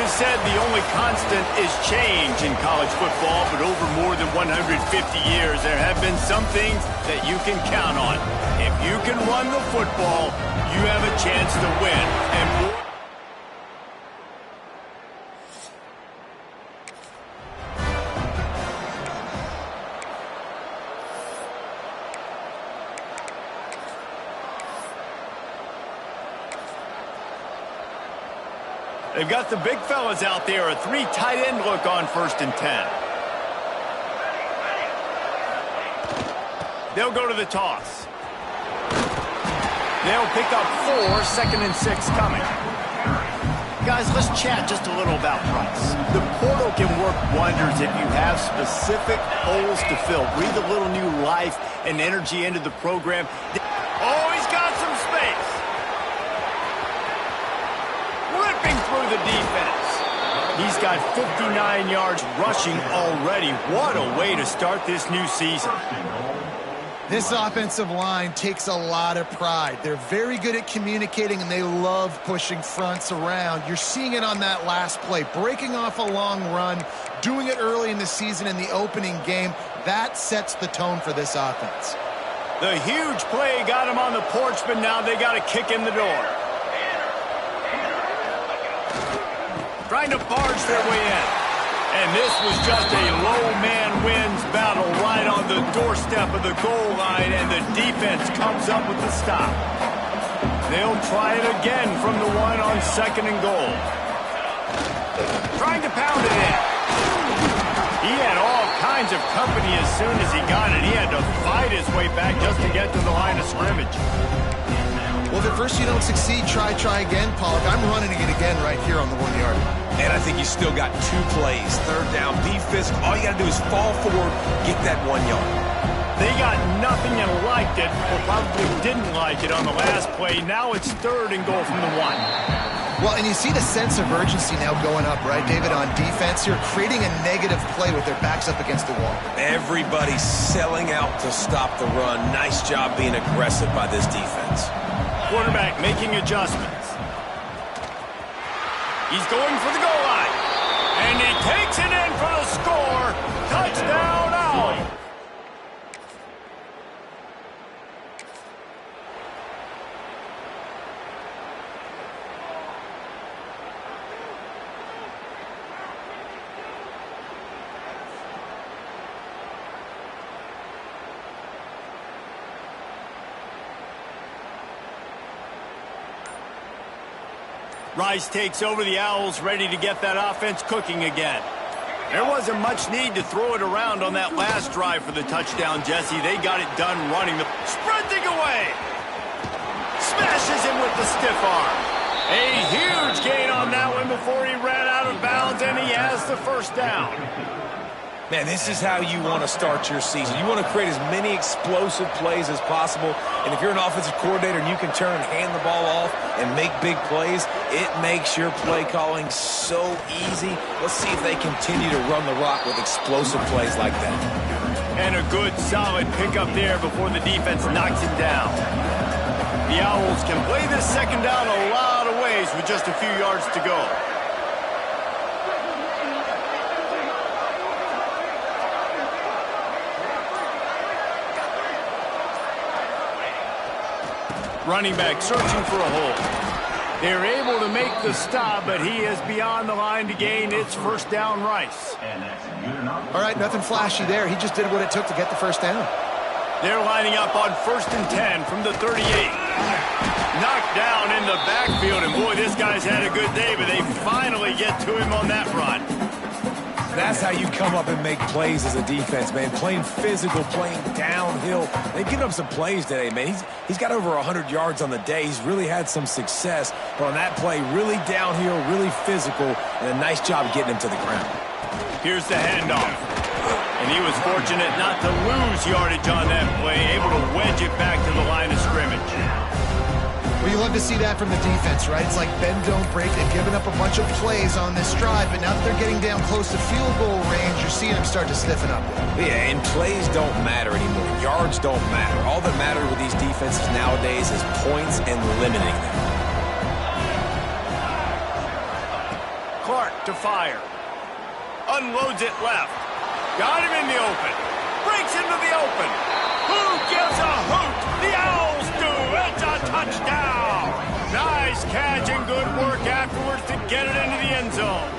is said the only constant is change in college football, but over more than 150 years, there have been some things that you can count on. If you can run the football, you have a chance to win. And more. They've got the big fellas out there, a 3 tight end look on 1st and 10. They'll go to the toss. They'll pick up 4, 2nd and 6 coming. Guys, let's chat just a little about Price. The portal can work wonders if you have specific holes to fill. Breathe a little new life and energy into the program. Oh, he's got some space. Ripping through the defense. He's got 59 yards rushing already. What a way to start this new season. This offensive line takes a lot of pride. They're very good at communicating, and they love pushing fronts around. You're seeing it on that last play, breaking off a long run, doing it early in the season in the opening game. That sets the tone for this offense. The huge play got him on the porch, but now they got a kick in the door. Trying to barge their way in. And this was just a low man wins battle right on the doorstep of the goal line, and the defense comes up with the stop. They'll try it again from the 1 on 2nd and goal. Trying to pound it in. He had all kinds of company as soon as he got it. He had to fight his way back just to get to the line of scrimmage. Well, if at first you don't succeed, try again, Pollock. I'm running it again right here on the 1 yard. And I think you still got 2 plays. 3rd down, be physical. All you got to do is fall forward, get that 1 yard. They got nothing and liked it, or probably didn't like it on the last play. Now it's 3rd and goal from the 1. Well, and you see the sense of urgency now going up, right, David, on defense. You're creating a negative play with their backs up against the wall. Everybody's selling out to stop the run. Nice job being aggressive by this defense. Quarterback making adjustments. He's going for the goal line. And he takes it in for the score. Touchdown, Owl. Rice takes over. The Owls ready to get that offense cooking again. There wasn't much need to throw it around on that last drive for the touchdown, Jesse. They got it done running. Sprinting away. Smashes him with the stiff arm. A huge gain on that one before he ran out of bounds, and he has the 1st down. Man, this is how you want to start your season. You want to create as many explosive plays as possible. And if you're an offensive coordinator and you can turn and hand the ball off and make big plays, it makes your play calling so easy. Let's see if they continue to run the rock with explosive plays like that. And a good, solid pickup there before the defense knocks him down. The Owls can play this 2nd down a lot of ways with just a few yards to go. Running back searching for a hole. They're able to make the stop, but he is beyond the line to gain. It's 1st down, Rice. All right, nothing flashy there. He just did what it took to get the 1st down. They're lining up on 1st and 10 from the 38. Knocked down in the backfield, and boy, this guy's had a good day, but they finally get to him on that run. That's how you come up and make plays as a defense, man. Playing physical, playing downhill. They've given up some plays today, man. He's got over 100 yards on the day. He's really had some success. But on that play, really downhill, really physical, and a nice job getting him to the ground. Here's the handoff. And he was fortunate not to lose yardage on that play, able to wedge it back to the line of scrimmage. Well, you love to see that from the defense, right? It's like bend, don't break. They've given up a bunch of plays on this drive, but now that they're getting down close to field goal range, you're seeing them start to stiffen up. Yeah, and plays don't matter anymore. Yards don't matter. All that matters with these defenses nowadays is points and limiting them. Clark back to fire. Unloads it left. Got him in the open. Breaks into the open. Who gives a hoot? The Owls do. It's a touchdown. Nice catch and good work afterwards to get it into the end zone.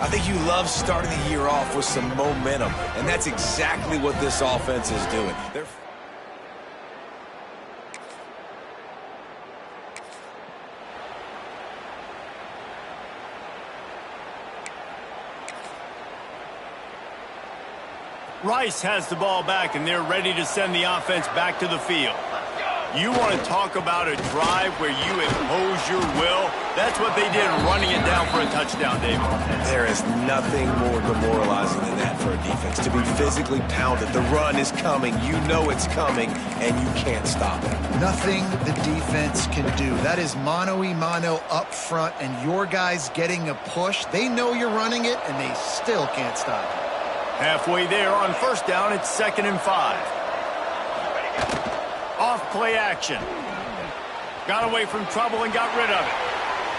I think you love starting the year off with some momentum, and that's exactly what this offense is doing. Rice has the ball back, and they're ready to send the offense back to the field. You want to talk about a drive where you impose your will? That's what they did, running it down for a touchdown, David. There is nothing more demoralizing than that for a defense, to be physically pounded. The run is coming. You know it's coming, and you can't stop it. Nothing the defense can do. That is mano-a-mano up front, and your guys getting a push. They know you're running it, and they still can't stop it. Halfway there on first down, it's 2nd and 5. Off play action. Got away from trouble and got rid of it.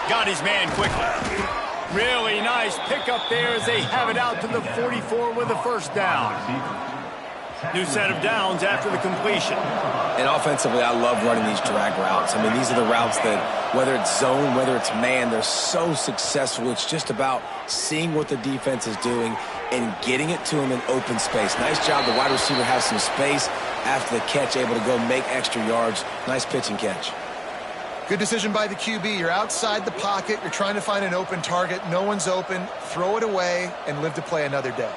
Got his man quickly. Really nice pickup there as they have it out to the 44 with a first down. New set of downs after the completion. And offensively, I love running these drag routes. I mean, these are the routes that, whether it's zone, whether it's man, they're so successful. It's just about seeing what the defense is doing and getting it to him in open space. Nice job. The wide receiver has some space after the catch, able to go make extra yards. Nice pitch and catch. Good decision by the QB. You're outside the pocket. You're trying to find an open target. No one's open. Throw it away and live to play another day.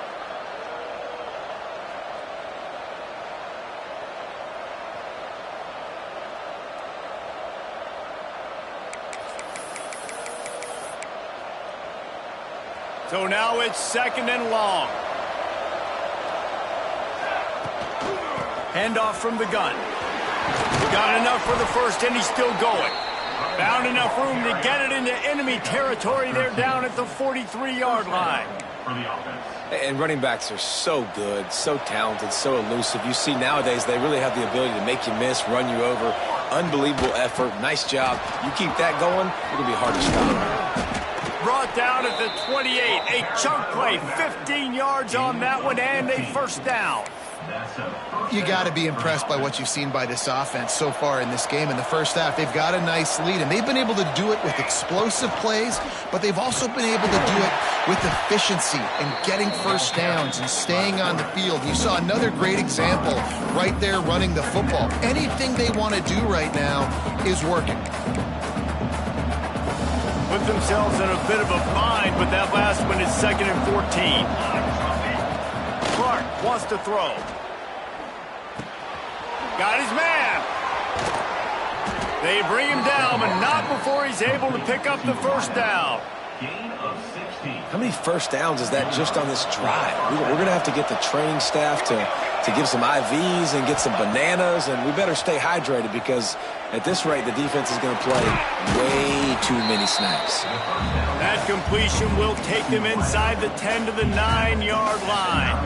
So now it's 2nd and long. Handoff from the gun. Got enough for the first, and he's still going. Found enough room to get it into enemy territory. They're down at the 43-yard line. And running backs are so good, so talented, so elusive. You see nowadays they really have the ability to make you miss, run you over. Unbelievable effort. Nice job. You keep that going, it'll be hard to stop. Brought down at the 28. A chunk play, 15 yards on that one, and a first down. You got to be impressed by what you've seen by this offense so far in this game. In the first half, they've got a nice lead, and they've been able to do it with explosive plays, but they've also been able to do it with efficiency and getting first downs and staying on the field. You saw another great example right there running the football. Anything they want to do right now is working. Put themselves in a bit of a bind, but that last one is 2nd and 14. Clark wants to throw. Got his man. They bring him down, but not before he's able to pick up the first down. How many first downs is that just on this drive? We're going to have to get the training staff to give some IVs and get some bananas, and we better stay hydrated because at this rate, the defense is going to play way too many snaps. That completion will take them inside the 10 to the 9-yard line.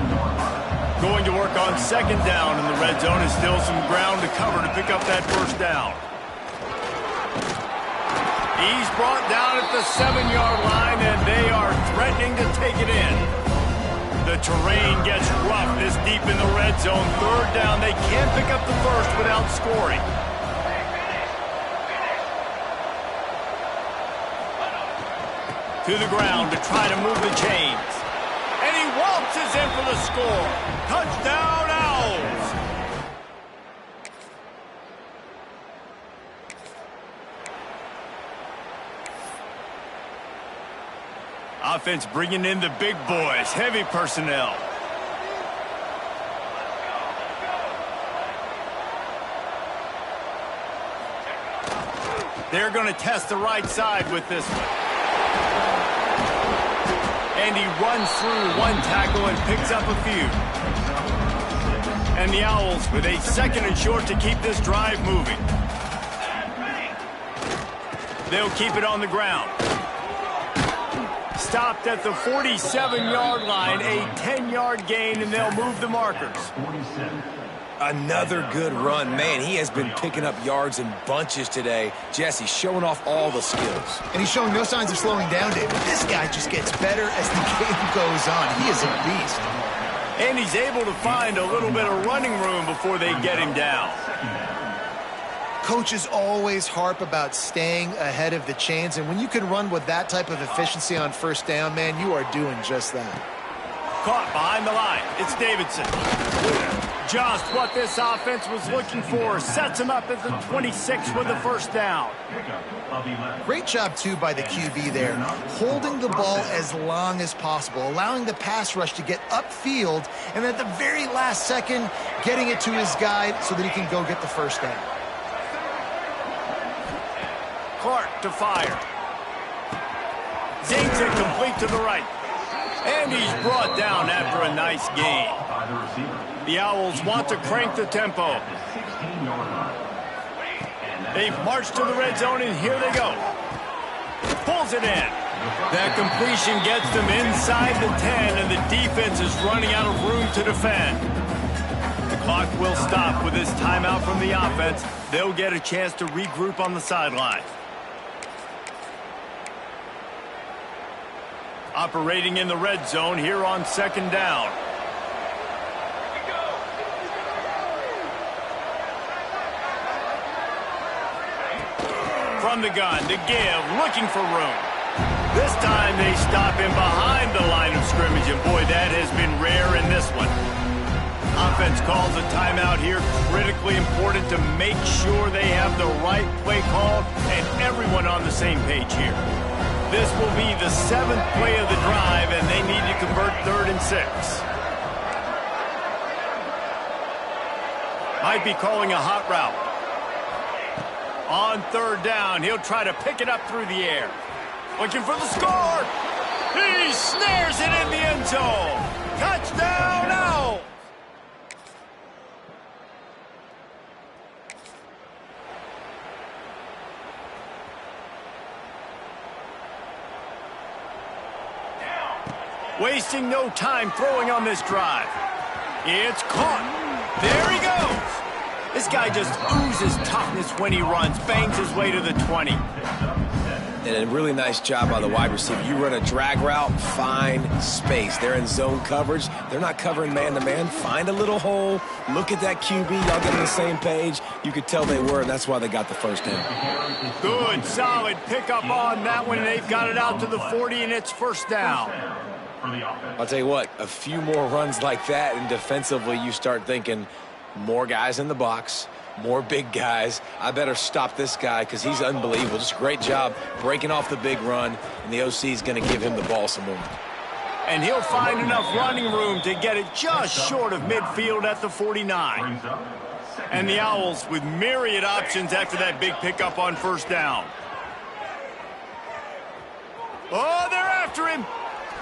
Going to work on 2nd down in the red zone is still some ground to cover to pick up that first down. He's brought down at the 7-yard line, and they are threatening to take it in. The terrain gets rough this deep in the red zone. 3rd down, they can't pick up the first without scoring. To the ground to try to move the chains. And he waltzes in for the score. Touchdown, Owls! Offense bringing in the big boys, heavy personnel. They're going to test the right side with this one. And he runs through one tackle and picks up a few. And the Owls with a 2nd and short to keep this drive moving. They'll keep it on the ground. Stopped at the 47-yard line, a 10-yard gain, and they'll move the markers. Another good run. Man, he has been picking up yards in bunches today. Jesse showing off all the skills. And he's showing no signs of slowing down, David. This guy just gets better as the game goes on. He is a beast. And he's able to find a little bit of running room before they get him down. Coaches always harp about staying ahead of the chains, and when you can run with that type of efficiency on first down, man, you are doing just that. Caught behind the line. It's Davidson. Just what this offense was looking for. Sets him up at the 26 with the first down. Great job, too, by the QB there. Holding the ball as long as possible, allowing the pass rush to get upfield, and at the very last second, getting it to his guy so that he can go get the first down. Clark to fire. Zings it complete to the right. And he's brought down after a nice gain. The Owls want to crank the tempo. They've marched to the red zone, and here they go. Pulls it in. That completion gets them inside the 10, and the defense is running out of room to defend. The clock will stop with this timeout from the offense. They'll get a chance to regroup on the sideline. Operating in the red zone here on second down. From the gun to give, looking for room. This time they stop him behind the line of scrimmage, and boy, that has been rare in this one. Offense calls a timeout here, critically important to make sure they have the right play call and everyone on the same page here. This will be the 7th play of the drive, and they need to convert 3rd and 6. Might be calling a hot route. On 3rd down, he'll try to pick it up through the air. Looking for the score. He snares it in the end zone. Touchdown, Owls! Wasting no time throwing on this drive. It's caught. There he goes. This guy just oozes toughness when he runs, bangs his way to the 20. And a really nice job by the wide receiver. You run a drag route, find space. They're in zone coverage. They're not covering man-to-man. Find a little hole. Look at that QB. Y'all get on the same page. You could tell they were, and that's why they got the first down. Good, solid pickup on that one, and they've got it out to the 40, and it's first down. I'll tell you what, a few more runs like that, and defensively you start thinking more guys in the box, more big guys. I better stop this guy because he's unbelievable. Just a great job breaking off the big run, and the OC is going to give him the ball some more. And he'll find enough running room to get it just short of midfield at the 49. And the Owls with myriad options after that big pickup on first down. Oh, they're after him.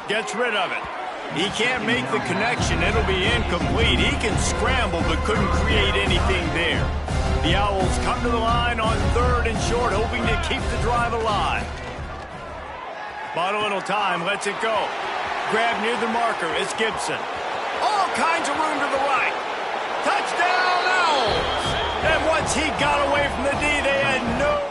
Gets rid of it. He can't make the connection. It'll be incomplete. He can scramble but couldn't create anything there. The Owls come to the line on 3rd and short, hoping to keep the drive alive. Bought a little time, lets it go. Grab near the marker, it's Gibson. All kinds of room to the right. Touchdown, Owls! And once he got away from the D, they had no...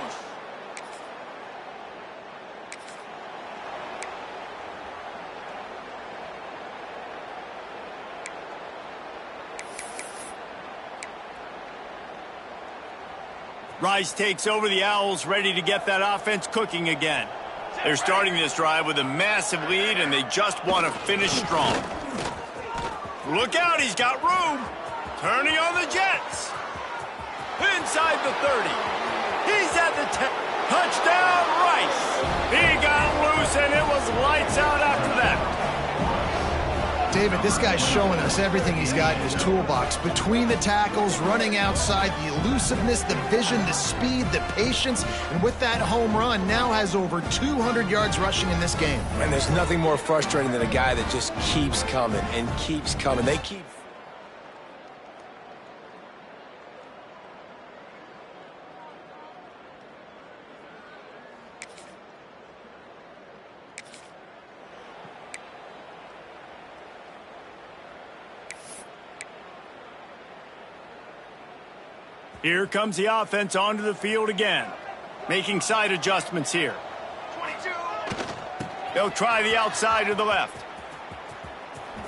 Rice takes over. The Owls ready to get that offense cooking again. They're starting this drive with a massive lead, and they just want to finish strong. Look out, he's got room. Turning on the Jets. Inside the 30. He's at the 10. Touchdown, Rice. He got loose, and it was lights out after that. David, this guy's showing us everything he's got in his toolbox. Between the tackles, running outside, the elusiveness, the vision, the speed, the patience, and with that home run, now has over 200 yards rushing in this game. And there's nothing more frustrating than a guy that just keeps coming and keeps coming. They keep... Here comes the offense onto the field again. Making side adjustments here. They'll try the outside to the left.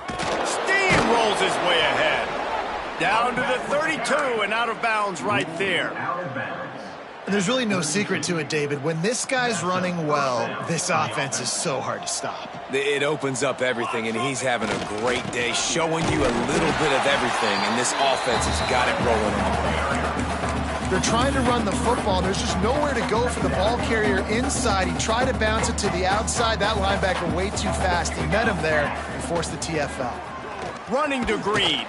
Steamrolls his way ahead. Down to the 32 and out of bounds right there. And there's really no secret to it, David. When this guy's running well, this offense is so hard to stop. It opens up everything, and he's having a great day, showing you a little bit of everything, and this offense has got it rolling on the ground. They're trying to run the football. There's just nowhere to go for the ball carrier inside. He tried to bounce it to the outside. That linebacker way too fast. He met him there and forced the TFL. Running to Green.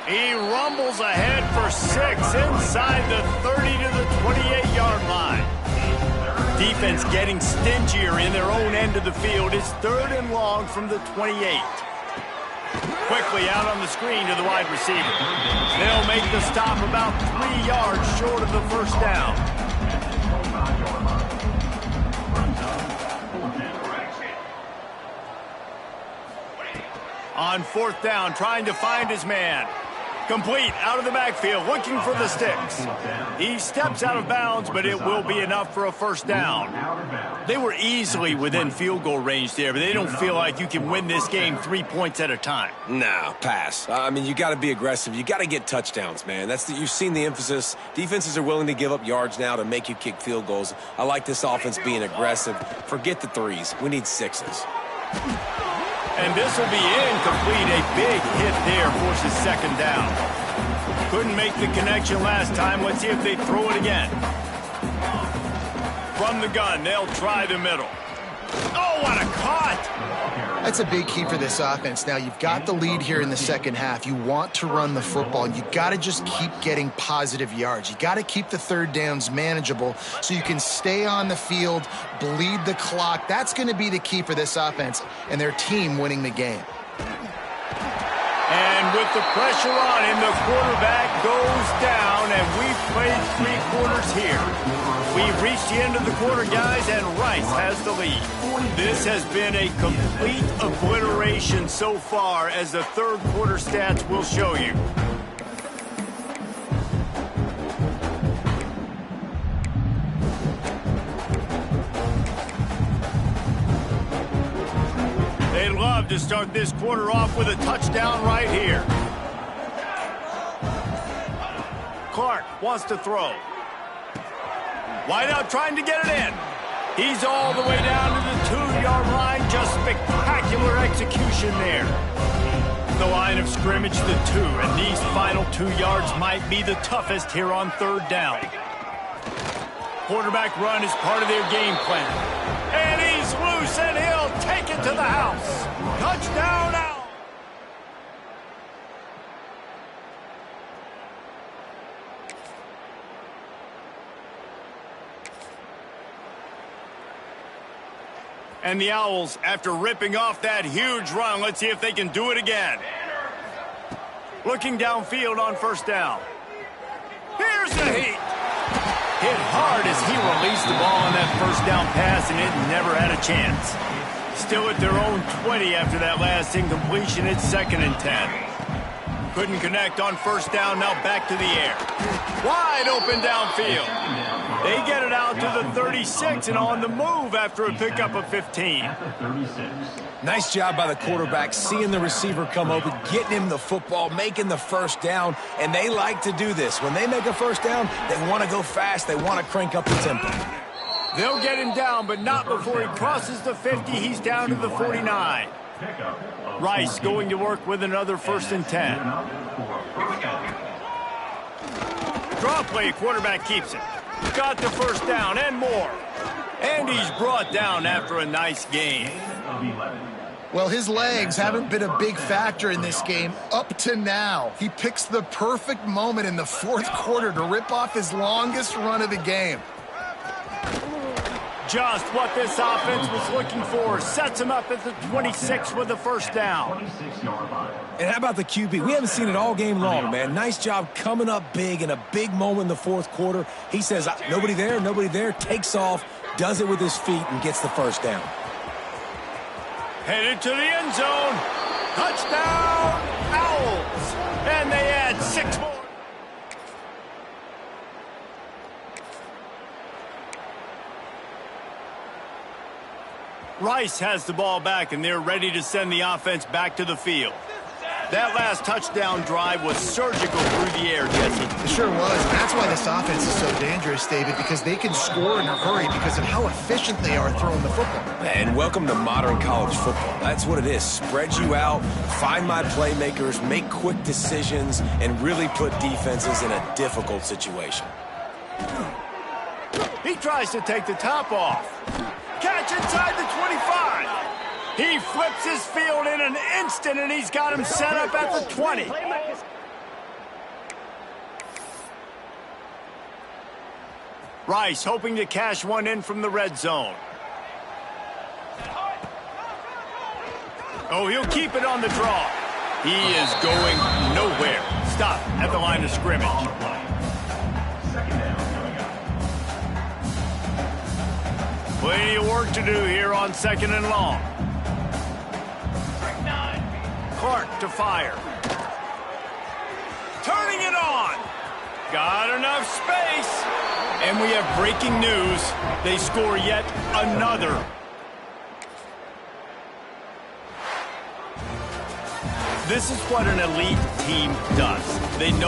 He rumbles ahead for 6 inside the 30 to the 28-yard line. Defense getting stingier in their own end of the field. It's 3rd and long from the 28. Quickly out on the screen to the wide receiver. They'll make the stop about 3 yards short of the first down. On 4th down, trying to find his man. Complete out of the backfield, looking for the sticks. He steps out of bounds, but it will be enough for a first down. They were easily within field goal range there, but they don't feel like you can win this game 3 points at a time. Nah, pass. I mean, you got to be aggressive. You got to get touchdowns, man. You've seen the emphasis. Defenses are willing to give up yards now to make you kick field goals. I like this offense being aggressive. Forget the 3s. We need 6s. And this will be incomplete. A big hit there forces 2nd down. Couldn't make the connection last time. Let's see if they throw it again. From the gun, they'll try the middle. Oh, what a cut! That's a big key for this offense. Now, you've got the lead here in the second half. You want to run the football. You got to just keep getting positive yards. You got to keep the 3rd downs manageable so you can stay on the field, bleed the clock. That's going to be the key for this offense and their team winning the game. And with the pressure on him, the quarterback goes down, and we've played 3 quarters here. We've reached the end of the quarter, guys, and Rice has the lead. This has been a complete obliteration so far, as the 3rd quarter stats will show you. They'd love to start this quarter off with a touchdown right here. Clark wants to throw. Wide out trying to get it in. He's all the way down to the 2-yard line. Just spectacular execution there. The line of scrimmage, the 2, and these final 2 yards might be the toughest here on 3rd down. Quarterback run is part of their game plan. And he's loose, and he'll take it to the house. Touchdown out. And the Owls, after ripping off that huge run, let's see if they can do it again. Looking downfield on 1st down. Here's the heat. Hit hard as he released the ball on that 1st down pass, and it never had a chance. Still at their own 20 after that last incompletion. It's 2nd and 10. Couldn't connect on 1st down, now back to the air. Wide open downfield. They get it out to the 36 and on the move after a pickup of 15. Nice job by the quarterback, seeing the receiver come open, getting him the football, making the 1st down, and they like to do this. When they make a 1st down, they want to go fast. They want to crank up the tempo. They'll get him down, but not before he crosses the 50. He's down to the 49. Rice going to work with another 1st and 10. Draw play, quarterback keeps it. Got the 1st down and more. And he's brought down after a nice game. Well, his legs haven't been a big factor in this game up to now. He picks the perfect moment in the 4th quarter to rip off his longest run of the game. Just what this offense was looking for. Sets him up at the 26 with the 1st down. And how about the QB? We haven't seen it all game long, man. Nice job coming up big in a big moment in the 4th quarter. He says, nobody there, takes off, does it with his feet, and gets the 1st down. Headed to the end zone. Touchdown, Owls. And they add 6 more. Rice has the ball back, and they're ready to send the offense back to the field. That last touchdown drive was surgical through the air, Jesse. It sure was, and that's why this offense is so dangerous, David, because they can score in a hurry because of how efficient they are throwing the football. And welcome to modern college football. That's what it is. Spread you out, find my playmakers, make quick decisions, and really put defenses in a difficult situation. He tries to take the top off. Catch inside the 25. He flips his field in an instant, and he's got him set up at the 20. Rice hoping to cash one in from the red zone. Oh, he'll keep it on the draw. He is going nowhere. Stop at the line of scrimmage. Plenty of work to do here on 2nd and long. Clark to fire. Turning it on. Got enough space. And we have breaking news. They score yet another. This is what an elite team does. They know